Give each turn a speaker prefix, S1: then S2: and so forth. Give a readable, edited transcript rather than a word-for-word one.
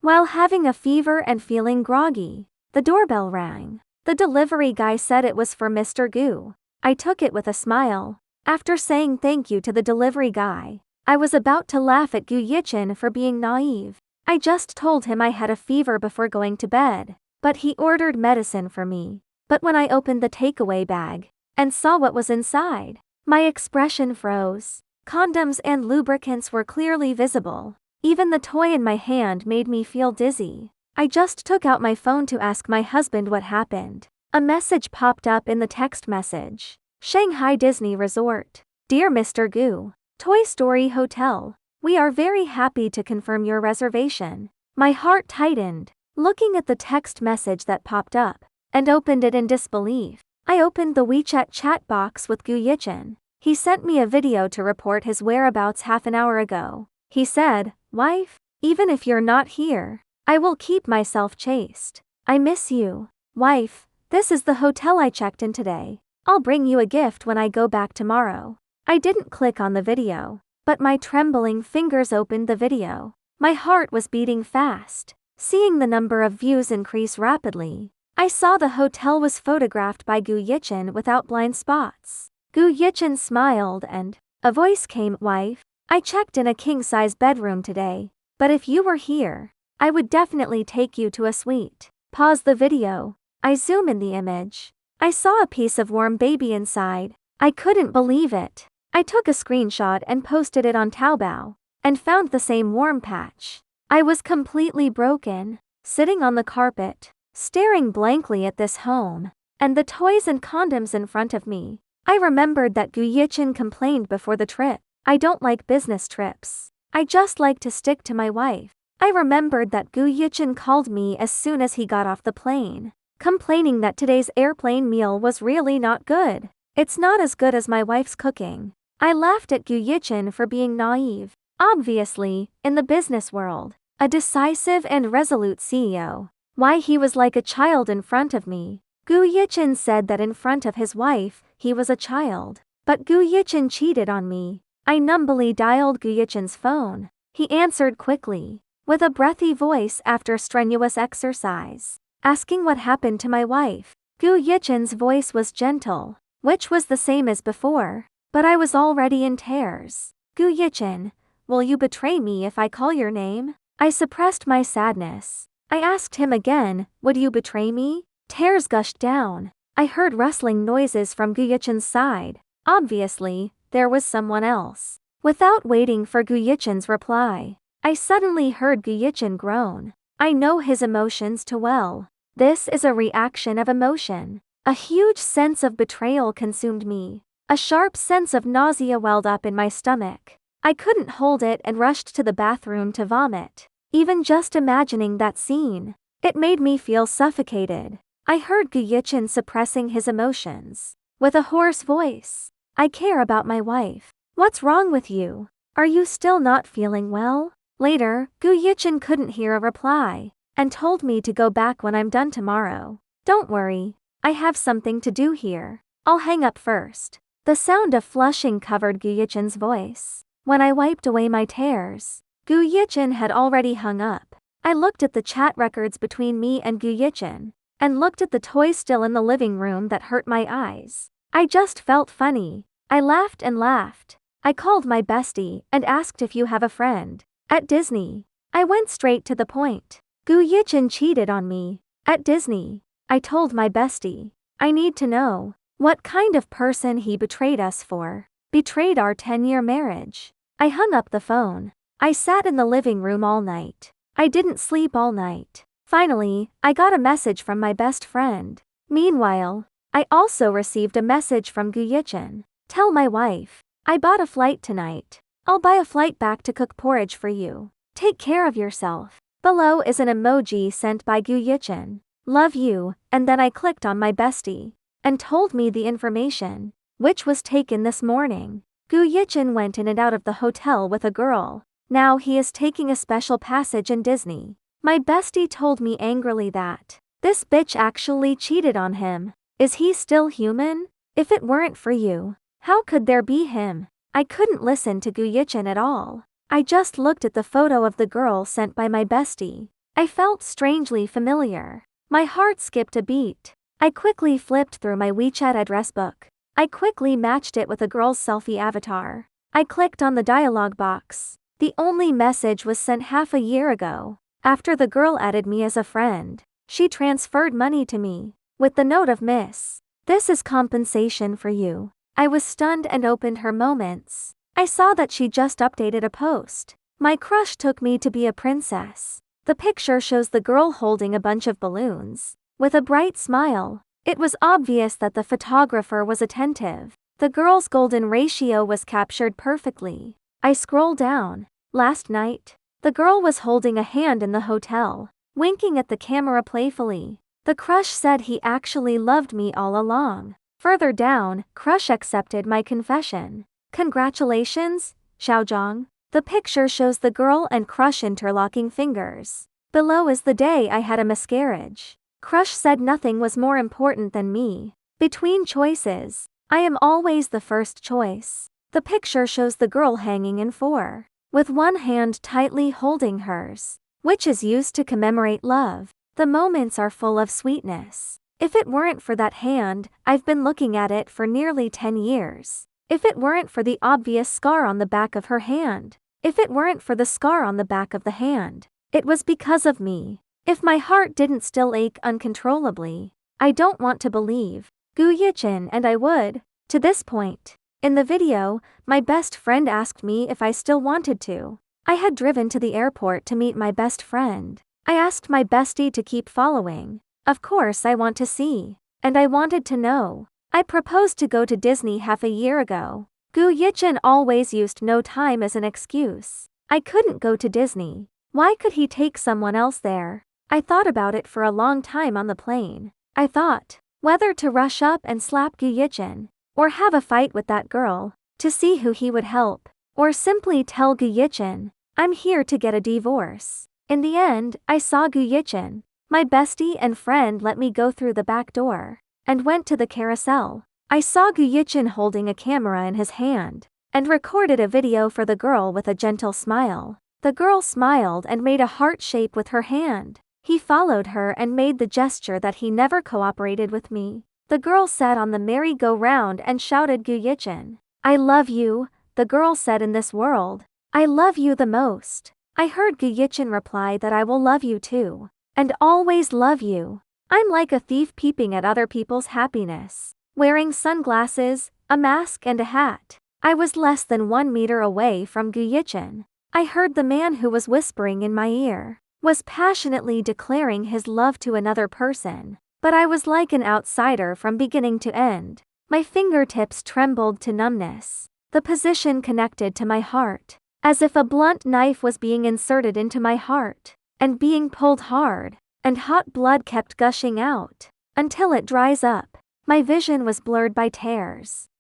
S1: While having a fever and feeling groggy, the doorbell rang. The delivery guy said it was for Mr. Gu. I took it with a smile. After saying thank you to the delivery guy, I was about to laugh at Gu Yichin for being naive. I just told him I had a fever before going to bed, but he ordered medicine for me. But when I opened the takeaway bag and saw what was inside, my expression froze. Condoms and lubricants were clearly visible. Even the toy in my hand made me feel dizzy. I just took out my phone to ask my husband what happened. A message popped up in the text message. Shanghai Disney Resort. Dear Mr. Gu, Toy Story Hotel. We are very happy to confirm your reservation. My heart tightened, looking at the text message that popped up, and opened it in disbelief. I opened the WeChat chat box with Gu Yichin. He sent me a video to report his whereabouts half an hour ago. He said, "Wife, even if you're not here, I will keep myself chaste. I miss you. Wife, this is the hotel I checked in today. I'll bring you a gift when I go back tomorrow." I didn't click on the video, but my trembling fingers opened the video. My heart was beating fast. Seeing the number of views increase rapidly, I saw the hotel was photographed by Gu Yichin without blind spots. Gu Yichin smiled and a voice came, "Wife, I checked in a king-size bedroom today, but if you were here, I would definitely take you to a suite." Pause the video. I zoom in the image. I saw a piece of warm baby inside. I couldn't believe it. I took a screenshot and posted it on Taobao, and found the same warm patch. I was completely broken, sitting on the carpet, staring blankly at this home, and the toys and condoms in front of me. I remembered that Gu Yichin complained before the trip. "I don't like business trips. I just like to stick to my wife." I remembered that Gu Yichin called me as soon as he got off the plane, complaining that today's airplane meal was really not good. "It's not as good as my wife's cooking." I laughed at Gu Yichin for being naive. Obviously, in the business world, a decisive and resolute CEO. Why he was like a child in front of me. Gu Yichin said that in front of his wife, he was a child. But Gu Yichin cheated on me. I numbly dialed Gu Yichin's phone. He answered quickly, with a breathy voice after strenuous exercise, asking what happened to my wife. Gu Yichin's voice was gentle, which was the same as before, but I was already in tears. "Gu Yichin, will you betray me if I call your name?" I suppressed my sadness. I asked him again, "Would you betray me?" Tears gushed down. I heard rustling noises from Gu Yichin's side. Obviously, there was someone else. Without waiting for Gu Yichin's reply, I suddenly heard Gu Yichin groan. I know his emotions too well. This is a reaction of emotion. A huge sense of betrayal consumed me. A sharp sense of nausea welled up in my stomach. I couldn't hold it and rushed to the bathroom to vomit. Even just imagining that scene, it made me feel suffocated. I heard Gu Yichin suppressing his emotions. With a hoarse voice, "I care about my wife. What's wrong with you? Are you still not feeling well?" Later, Gu Yichin couldn't hear a reply, and told me to go back when I'm done tomorrow. "Don't worry, I have something to do here. I'll hang up first." The sound of flushing covered Gu Yichin's voice. When I wiped away my tears, Gu Yichin had already hung up. I looked at the chat records between me and Gu Yichin, and looked at the toy still in the living room that hurt my eyes. I just felt funny. I laughed and laughed. I called my bestie and asked if you have a friend at Disney. I went straight to the point. Gu Yichin cheated on me at Disney. I told my bestie. I need to know what kind of person he betrayed us for. Betrayed our 10-year marriage. I hung up the phone. I sat in the living room all night. I didn't sleep all night. Finally, I got a message from my best friend. Meanwhile, I also received a message from Gu Yichin. "Tell my wife, I bought a flight tonight. I'll buy a flight back to cook porridge for you. Take care of yourself." Below is an emoji sent by Gu Yichin. "Love you," and then I clicked on my bestie, and told me the information, which was taken this morning. Gu Yichin went in and out of the hotel with a girl. Now he is taking a special passage in Disney. My bestie told me angrily that this bitch actually cheated on him. Is he still human? If it weren't for you, how could there be him? I couldn't listen to Gu Yichin at all. I just looked at the photo of the girl sent by my bestie. I felt strangely familiar. My heart skipped a beat. I quickly flipped through my WeChat address book. I quickly matched it with a girl's selfie avatar. I clicked on the dialog box. The only message was sent half a year ago. After the girl added me as a friend, she transferred money to me, with the note of "Miss, this is compensation for you." I was stunned and opened her moments. I saw that she just updated a post. My crush took me to be a princess. The picture shows the girl holding a bunch of balloons, with a bright smile. It was obvious that the photographer was attentive. The girl's golden ratio was captured perfectly. I scroll down. Last night, the girl was holding a hand in the hotel, winking at the camera playfully. The crush said he actually loved me all along. Further down, crush accepted my confession. Congratulations, Xiaozhang. The picture shows the girl and crush interlocking fingers. Below is the day I had a miscarriage. Crush said nothing was more important than me. Between choices, I am always the first choice. The picture shows the girl hanging in four, with one hand tightly holding hers, which is used to commemorate love. The moments are full of sweetness. If it weren't for that hand, I've been looking at it for nearly 10 years. If it weren't for the obvious scar on the back of her hand. If it weren't for the scar on the back of the hand. It was because of me. If my heart didn't still ache uncontrollably. I don't want to believe. Gu Yichin and I would. To this point. In the video, my best friend asked me if I still wanted to. I had driven to the airport to meet my best friend. I asked my bestie to keep following. Of course I want to see. And I wanted to know. I proposed to go to Disney half a year ago. Gu Yichin always used no time as an excuse. I couldn't go to Disney. Why could he take someone else there? I thought about it for a long time on the plane. I thought whether to rush up and slap Gu Yichin, or have a fight with that girl, to see who he would help, or simply tell Gu Yichin, I'm here to get a divorce. In the end, I saw Gu Yichin. My bestie and friend let me go through the back door, and went to the carousel. I saw Gu Yichin holding a camera in his hand, and recorded a video for the girl with a gentle smile. The girl smiled and made a heart shape with her hand. He followed her and made the gesture that he never cooperated with me. The girl sat on the merry-go-round and shouted Gu Yichin. I love you, the girl said in this world. I love you the most. I heard Gu Yichin reply that I will love you too. And always love you. I'm like a thief peeping at other people's happiness. Wearing sunglasses, a mask and a hat. I was less than 1 meter away from Gu Yichin. I heard the man who was whispering in my ear was passionately declaring his love to another person. But I was like an outsider from beginning to end. My fingertips trembled to numbness. The position connected to my heart, as if a blunt knife was being inserted into my heart, and being pulled hard, and hot blood kept gushing out, until it dries up. My vision was blurred by tears.